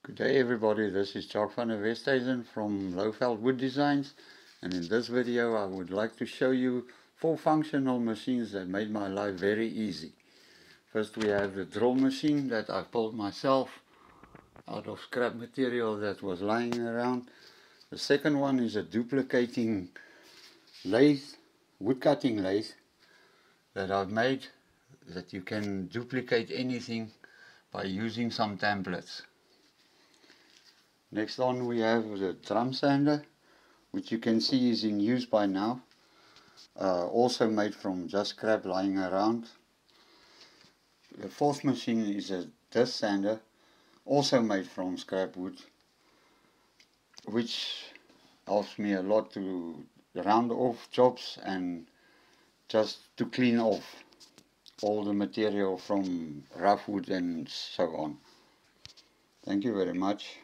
Good day everybody, this is Jacques van der Westhuizen from Lowveld Wood Designs, and in this video I would like to show you 4 functional machines that made my life very easy. First we have the drill machine that I built myself out of scrap material that was lying around. The second one is a duplicating lathe, wood cutting lathe that I've made, that you can duplicate anything by using some templates. Next on we have the drum sander, which you can see is in use by now, also made from just scrap lying around. The fourth machine is a disc sander, also made from scrap wood, which helps me a lot to round off jobs and just to clean off all the material from rough wood and so on. Thank you very much.